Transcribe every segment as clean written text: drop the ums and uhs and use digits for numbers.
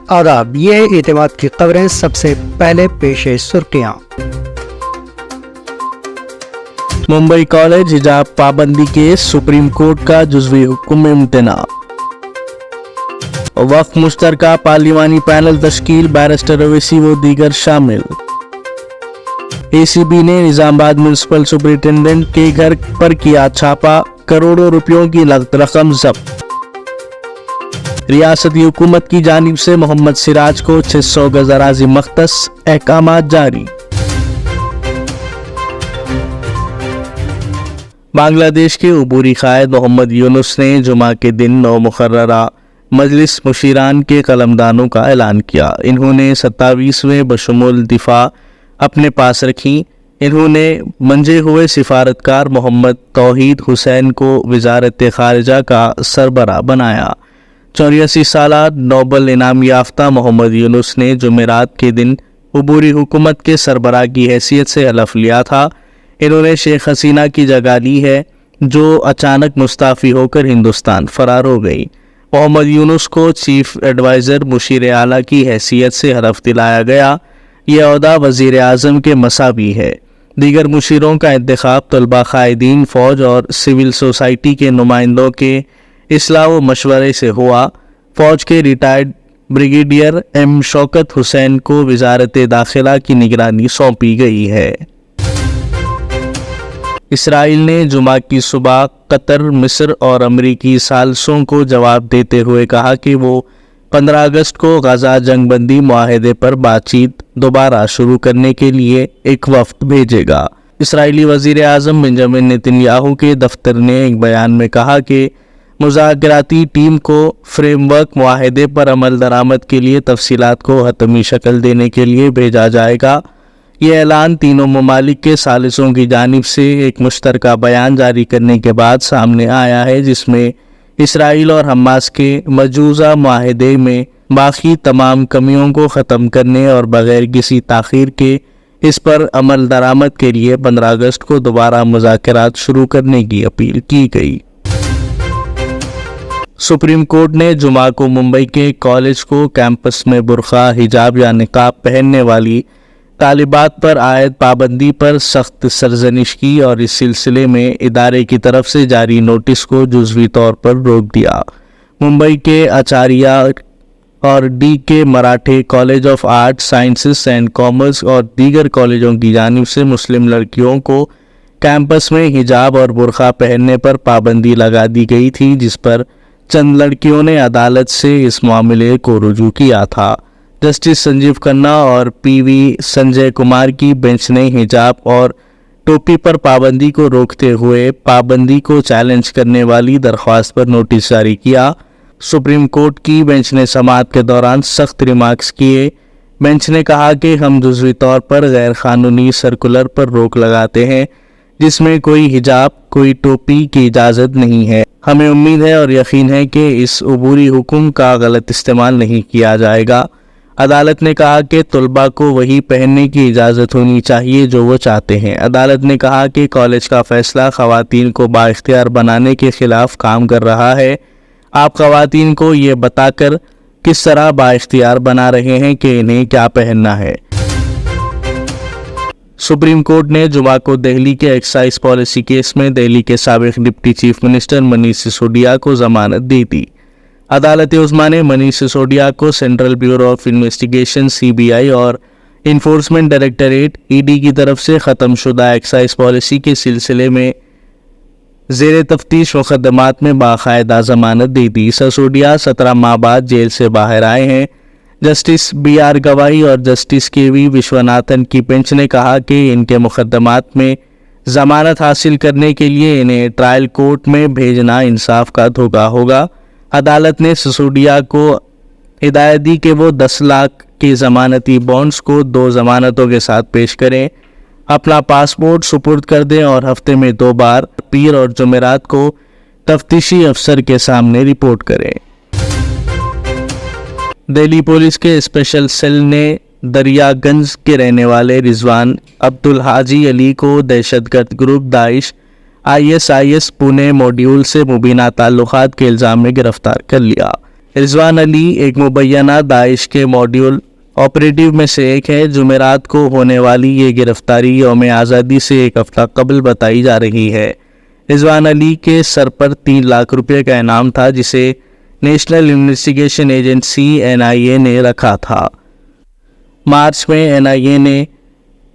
آداب، یہ ہے اعتماد کی خبریں۔ سب سے پہلے پیش سرخیاں۔ ممبئی کالج حجاب پابندی کیس، سپریم کورٹ کا جزوی حکم میں امتناع۔ وقف مشترکہ پارلیمانی پینل تشکیل، بیرسٹر اویسی و دیگر شامل۔ اے سی بی نے نظام آباد میونسپل سپرنٹینڈنٹ کے گھر پر کیا چھاپا، کروڑوں روپیوں کی نقد رقم ضبط۔ ریاستی حکومت کی جانب سے محمد سراج کو 600 گز اراضی مختص، احکامات جاری۔ بنگلہ دیش کے عبوری قائد محمد یونس نے جمعہ کے دن نو مقررہ مجلس مشیران کے قلمدانوں کا اعلان کیا۔ انہوں نے 27ویں بشمول دفاع اپنے پاس رکھی۔ انہوں نے منجے ہوئے سفارتکار محمد توحید حسین کو وزارت خارجہ کا سربراہ بنایا۔ 84 سالہ نوبل انعام یافتہ محمد یونس نے جمعرات کے دن عبوری حکومت کے سربراہ کی حیثیت سے حلف لیا تھا۔ انہوں نے شیخ حسینہ کی جگہ لی ہے، جو اچانک مستعفی ہو کر ہندوستان فرار ہو گئی۔ محمد یونس کو چیف ایڈوائزر مشیر اعلیٰ کی حیثیت سے حلف دلایا گیا۔ یہ عہدہ وزیر اعظم کے مساوی ہے۔ دیگر مشیروں کا انتخاب طلبہ، قائدین، فوج اور سول سوسائٹی کے نمائندوں کے اصلاح و مشورے سے ہوا۔ فوج کے ریٹائرڈ بریگیڈیئر ایم شوکت حسین کو وزارت داخلہ کی نگرانی سونپی گئی ہے۔ اسرائیل نے جمعہ کی صبح قطر، مصر اور امریکی ثالثوں کو جواب دیتے ہوئے کہا کہ وہ 15 اگست کو غزہ جنگ بندی معاہدے پر بات چیت دوبارہ شروع کرنے کے لیے ایک وفد بھیجے گا۔ اسرائیلی وزیر اعظم بنجامن نیتن یاہو کے دفتر نے ایک بیان میں کہا کہ مذاکراتی ٹیم کو فریم ورک معاہدے پر عمل درآمد کے لیے تفصیلات کو حتمی شکل دینے کے لیے بھیجا جائے گا۔ یہ اعلان تینوں ممالک کے ثالثوں کی جانب سے ایک مشترکہ بیان جاری کرنے کے بعد سامنے آیا ہے، جس میں اسرائیل اور حماس کے مجوزہ معاہدے میں باقی تمام کمیوں کو ختم کرنے اور بغیر کسی تاخیر کے اس پر عمل درآمد کے لیے 15 اگست کو دوبارہ مذاکرات شروع کرنے کی اپیل کی گئی۔ سپریم کورٹ نے جمعہ کو ممبئی کے کالج کو کیمپس میں برقع، حجاب یا نقاب پہننے والی طالبات پر عائد پابندی پر سخت سرزنش کی اور اس سلسلے میں ادارے کی طرف سے جاری نوٹس کو جزوی طور پر روک دیا۔ ممبئی کے آچاریہ اور D K Marathe college of art sciences and commerce اور دیگر کالجوں کی جانب سے مسلم لڑکیوں کو کیمپس میں حجاب اور برقع پہننے پر پابندی لگا دی گئی تھی، جس پر چند لڑکیوں نے عدالت سے اس معاملے کو رجوع کیا تھا۔ جسٹس سنجیو کھنہ اور پی وی سنجے کمار کی بینچ نے حجاب اور ٹوپی پر پابندی کو روکتے ہوئے پابندی کو چیلنج کرنے والی درخواست پر نوٹس جاری کیا۔ سپریم کورٹ کی بینچ نے سماعت کے دوران سخت ریمارکس کیے۔ بینچ نے کہا کہ ہم جزوی طور پر غیر قانونی سرکولر پر روک لگاتے ہیں، جس میں کوئی حجاب، کوئی ٹوپی کی اجازت نہیں ہے۔ ہمیں امید ہے اور یقین ہے کہ اس عبوری حکم کا غلط استعمال نہیں کیا جائے گا۔ عدالت نے کہا کہ طلباء کو وہی پہننے کی اجازت ہونی چاہیے جو وہ چاہتے ہیں۔ عدالت نے کہا کہ کالج کا فیصلہ خواتین کو بااختیار بنانے کے خلاف کام کر رہا ہے۔ آپ خواتین کو یہ بتا کر کس طرح بااختیار بنا رہے ہیں کہ انہیں کیا پہننا ہے۔ سپریم کورٹ نے جمعہ کو دہلی کے ایکسائز پالیسی کیس میں دہلی کے سابق deputy chief minister Manish Sisodia کو ضمانت دی تھی۔ عدالت عظمیٰ نے منیش سسودیا کو central bureau of investigation (CBI) اور انفورسمنٹ ڈائریکٹوریٹ (ED) کی طرف سے ختم شدہ ایکسائز پالیسی کے سلسلے میں زیر تفتیش مقدمات میں باقاعدہ ضمانت دی تھی۔ سسودیا 17 ماہ بعد جیل سے باہر آئے ہیں۔ جسٹس BR گوائی اور جسٹس KV وشواناتھن کی بینچ نے کہا کہ ان کے مقدمات میں ضمانت حاصل کرنے کے لیے انہیں ٹرائل کورٹ میں بھیجنا انصاف کا دھوکہ ہوگا۔ عدالت نے سسودیا کو ہدایت دی کہ وہ 10 لاکھ کے ضمانتی بانڈز کو 2 ضمانتوں کے ساتھ پیش کریں، اپنا پاسپورٹ سپرد کر دیں اور ہفتے میں 2 بار پیر اور جمعرات کو تفتیشی افسر کے سامنے رپورٹ کریں۔ دہلی پولیس کے اسپیشل سیل نے دریا گنج کے رہنے والے رضوان عبدالحاجی علی کو دہشت گرد گروپ داعش ISIS پونے موڈیول سے مبینہ تعلقات کے الزام میں گرفتار کر لیا۔ رضوان علی ایک مبینہ داعش کے ماڈیول آپریٹو میں سے ایک ہے۔ جمعرات کو ہونے والی یہ گرفتاری یوم آزادی سے ایک ہفتہ قبل بتائی جا رہی ہے۔ رضوان علی کے سر پر 3 لاکھ روپے کا انعام تھا جسے نیشنل انویسٹیگیشن ایجنسی NIA نے رکھا تھا۔ مارچ میں NIA نے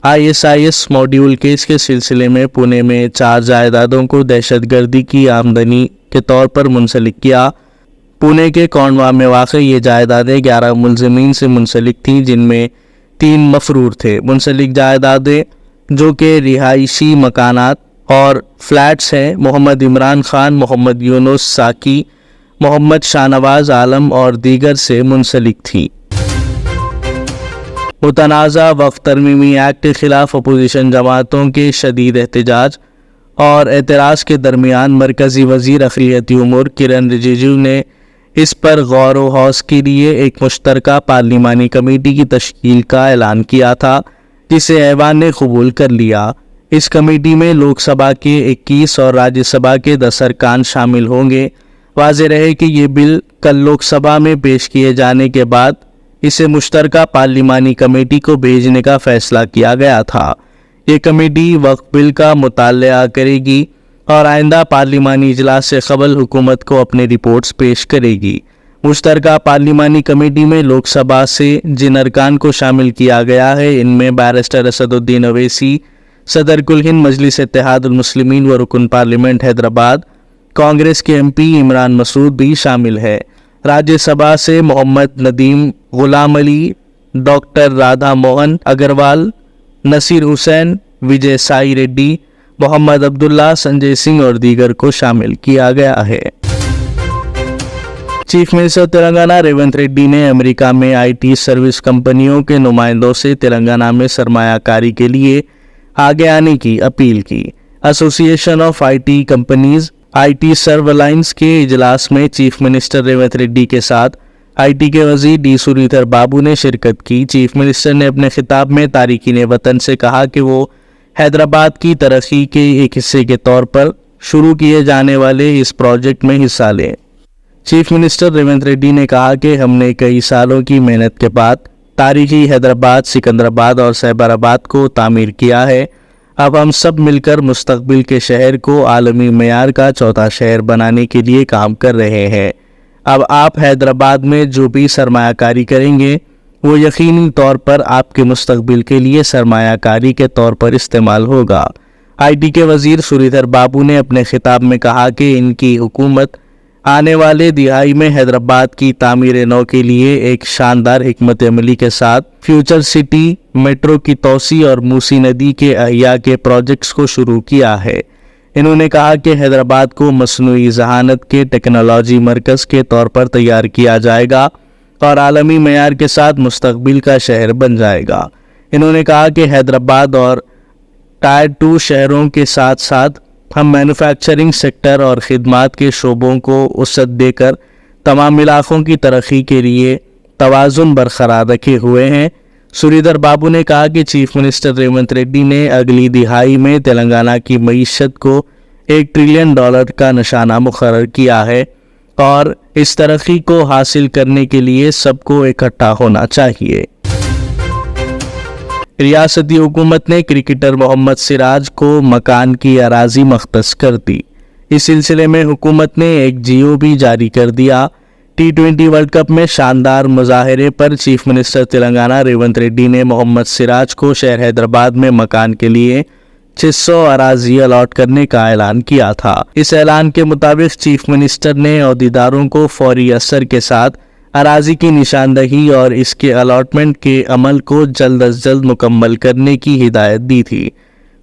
ISIS ماڈیول کیس کے سلسلے میں پونے میں 4 جائیدادوں کو دہشت گردی کی آمدنی کے طور پر منسلک کیا۔ پونے کے کونڈوا میں واقع یہ جائیدادیں 11 ملزمین سے منسلک تھیں، جن میں 3 مفرور تھے۔ منسلک جائیدادیں جو کہ رہائشی مکانات اور فلیٹس ہیں، محمد عمران خان، محمد یونس ساکی، محمد شاہنواز عالم اور دیگر سے منسلک تھی۔ متنازع وقف ترمیمی ایکٹ کے خلاف اپوزیشن جماعتوں کے شدید احتجاج اور اعتراض کے درمیان مرکزی وزیر اقلیتی امور کرن رجیجو نے اس پر غور و خوض کے لیے ایک مشترکہ پارلیمانی کمیٹی کی تشکیل کا اعلان کیا تھا، جسے ایوان نے قبول کر لیا۔ اس کمیٹی میں لوک سبھا کے 21 اور راجیہ سبھا کے 10 ارکان شامل ہوں گے۔ واضح رہے کہ یہ بل کل لوک سبھا میں پیش کیے جانے کے بعد اسے مشترکہ پارلیمانی کمیٹی کو بھیجنے کا فیصلہ کیا گیا تھا۔ یہ کمیٹی وقف بل کا مطالعہ کرے گی اور آئندہ پارلیمانی اجلاس سے قبل حکومت کو اپنی رپورٹس پیش کرے گی۔ مشترکہ پارلیمانی کمیٹی میں لوک سبھا سے جن ارکان کو شامل کیا گیا ہے، ان میں بیرسٹر اسد الدین اویسی، صدر کل ہند مجلس اتحاد المسلمین و رکن پارلیمنٹ حیدرآباد، کانگریس کے MP عمران مسعود بھی شامل ہے۔ راجیہ سبھا سے محمد ندیم، غلام علی، ڈاکٹر رادھا موہن اگروال، نصیر حسین، وجے سائی ریڈی، محمد عبداللہ، سنجے سنگھ اور دیگر کو شامل کیا گیا ہے۔ چیف منسٹر تلنگانہ ریونت ریڈی نے امریکہ میں IT سروس کمپنیوں کے نمائندوں سے تلنگانہ میں سرمایہ کاری کے لیے آگے آنے کی اپیل کی۔ ایسوسی ایشن آف IT کمپنیز IT سرولائنس کے اجلاس میں چیف منسٹر ریونت ریڈی کے ساتھ IT کے وزیر ڈی سریدھر بابو نے شرکت کی۔ چیف منسٹر نے اپنے خطاب میں تارکین وطن سے کہا کہ وہ حیدرآباد کی ترقی کے ایک حصے کے طور پر شروع کیے جانے والے اس پروجیکٹ میں حصہ لیں۔ چیف منسٹر ریونت ریڈی نے کہا کہ ہم نے کئی سالوں کی محنت کے بعد تاریخی حیدرآباد، سکندرآباد اور سہیبرآباد کو تعمیر کیا ہے۔ اب ہم سب مل کر مستقبل کے شہر کو عالمی معیار کا چوتھا شہر بنانے کے لیے کام کر رہے ہیں۔ اب آپ حیدرآباد میں جو بھی سرمایہ کاری کریں گے وہ یقینی طور پر آپ کے مستقبل کے لیے سرمایہ کاری کے طور پر استعمال ہوگا۔ IT کے وزیر سریدھر بابو نے اپنے خطاب میں کہا کہ ان کی حکومت آنے والے دہائی میں حیدرآباد کی تعمیر نو کے لیے ایک شاندار حکمت عملی کے ساتھ فیوچر سٹی، میٹرو کی توسیع اور موسی ندی کے احیاء کے پروجیکٹس کو شروع کیا ہے۔ انہوں نے کہا کہ حیدرآباد کو مصنوعی ذہانت کے ٹیکنالوجی مرکز کے طور پر تیار کیا جائے گا اور عالمی معیار کے ساتھ مستقبل کا شہر بن جائے گا۔ انہوں نے کہا کہ حیدرآباد اور ٹائر 2 شہروں کے ساتھ ساتھ ہم مینوفیکچرنگ سیکٹر اور خدمات کے شعبوں کو وسعت دے کر تمام علاقوں کی ترقی کے لیے توازن برقرار رکھے ہوئے ہیں۔ سریدھر بابو نے کہا کہ چیف منسٹر ریونت ریڈی نے اگلی دہائی میں تلنگانہ کی معیشت کو $1 ٹریلین کا نشانہ مقرر کیا ہے اور اس ترقی کو حاصل کرنے کے لیے سب کو اکٹھا ہونا چاہیے۔ ریاستی حکومت نے کرکٹر محمد سراج کو مکان کی اراضی مختص کر دی۔ اس سلسلے میں حکومت نے ایک GO بھی جاری کر دیا۔ T20 ورلڈ کپ میں شاندار مظاہرے پر چیف منسٹر تلنگانہ ریونت ریڈی نے محمد سراج کو شہر حیدرآباد میں مکان کے لیے 600 اراضی الاٹ کرنے کا اعلان کیا تھا۔ اس اعلان کے مطابق چیف منسٹر نے عہدیداروں کو فوری اثر کے ساتھ اراضی کی نشاندہی اور اس کے الاٹمنٹ کے عمل کو جلد از جلد مکمل کرنے کی ہدایت دی تھی۔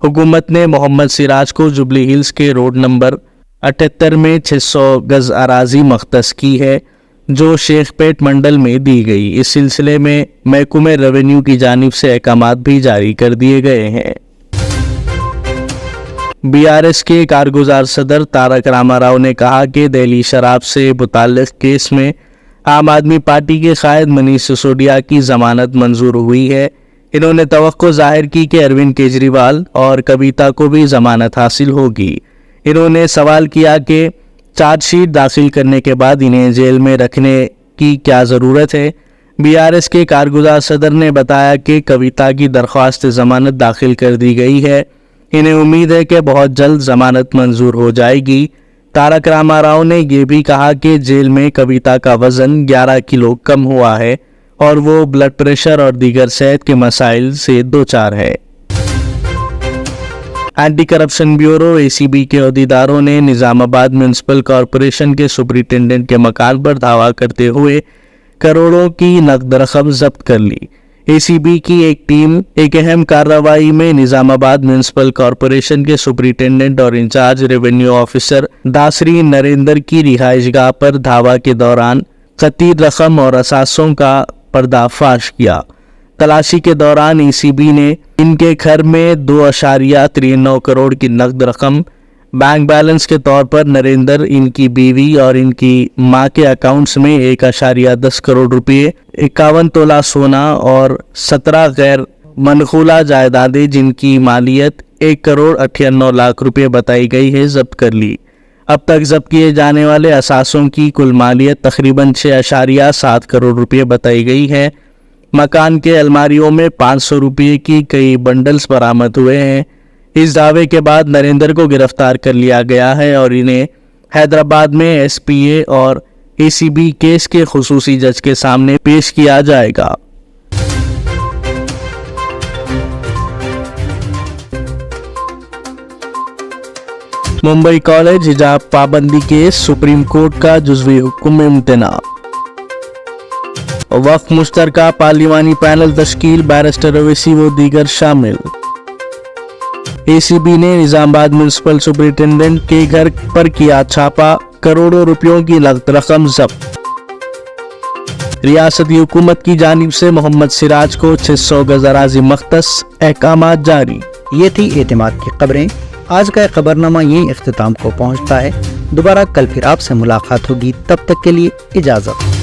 حکومت نے محمد سراج کو جوبلی ہلز کے روڈ نمبر 78 میں 600 گز اراضی مختص کی ہے جو شیخ پیٹ منڈل میں دی گئی۔ اس سلسلے میں محکمہ ریونیو کی جانب سے احکامات بھی جاری کر دیے گئے ہیں۔ BRS کے کارگزار صدر تارک راما راؤ نے کہا کہ دہلی شراب سے متعلق کیس میں عام آدمی پارٹی کے قائد منیش سسودیا کی ضمانت منظور ہوئی ہے۔ انہوں نے توقع ظاہر کی کہ اروند کیجریوال اور کویتا کو بھی ضمانت حاصل ہوگی۔ انہوں نے سوال کیا کہ چارج شیٹ داخل کرنے کے بعد انہیں جیل میں رکھنے کی کیا ضرورت ہے؟ BRS کے کارگزار صدر نے بتایا کہ کویتا کی درخواست ضمانت داخل کر دی گئی ہے. انہیں امید ہے کہ بہت جلد ضمانت منظور ہو جائے گی. تارک راما راؤ نے یہ بھی کہا کہ جیل میں کویتا کا وزن 11 کلو کم ہوا ہے اور وہ بلڈ پریشر اور دیگر صحت کے مسائل سے دوچار ہے. اینٹی کرپشن بیورو ACB کے عہدیداروں نے نظام آباد میونسپل کارپوریشن کے سپرنٹینڈنٹ کے مکان پر دھاوا کرتے ہوئے کروڑوں کی نقد رقم ضبط کر لی. ACB کی ایک ٹیم ایک اہم کارروائی میں نظام آباد میونسپل کارپوریشن کے سپرنٹینڈنٹ اور انچارج ریونیو آفیسر داسری نریندر کی رہائش گاہ پر دھاوا کے دوران خطیر رقم اور اثاثوں کا پردہ فاش کیا. تلاشی کے دوران ACB نے ان کے گھر میں 2.39 کروڑ کی نقد رقم بینک بیلنس کے طور پر نریندر، ان کی بیوی اور ان کی ماں کے اکاؤنٹس میں 1.10 کروڑ روپے، 51 تولہ سونا اور 17 غیر منقولہ جائیدادیں جن کی مالیت 1.98 کروڑ روپے بتائی گئی ہے ضبط کر لی. اب تک ضبط کیے جانے والے اثاثوں کی کل مالیت تقریباً 6.7 کروڑ روپے بتائی گئی ہے. مکان کے الماریوں میں 500 روپے کی کئی بنڈلز برآمد ہوئے ہیں. اس دعوے کے بعد نریندر کو گرفتار کر لیا گیا ہے اور انہیں حیدرآباد میں SPA اور ACB کیس کے خصوصی جج کے سامنے پیش کیا جائے گا. ممبئی کالج حجاب پابندی کیس، سپریم کورٹ کا جزوی حکم امتناع. وقف مشترکہ پارلیمانی پینل تشکیل، بیرسٹر اویسی و دیگر شامل. ACB نے نظام آباد میونسپل سپرنٹینڈنٹ کے گھر پر کیا چھاپا، کروڑوں روپیوں کی نقد رقم ضبط. ریاستی حکومت کی جانب سے محمد سراج کو 600 گز اراضی مختص، احکامات جاری. یہ تھی اعتماد کی خبریں. آج کا خبرنامہ یہیں اختتام کو پہنچتا ہے. دوبارہ کل پھر آپ سے ملاقات ہوگی. تب تک کے لیے اجازت.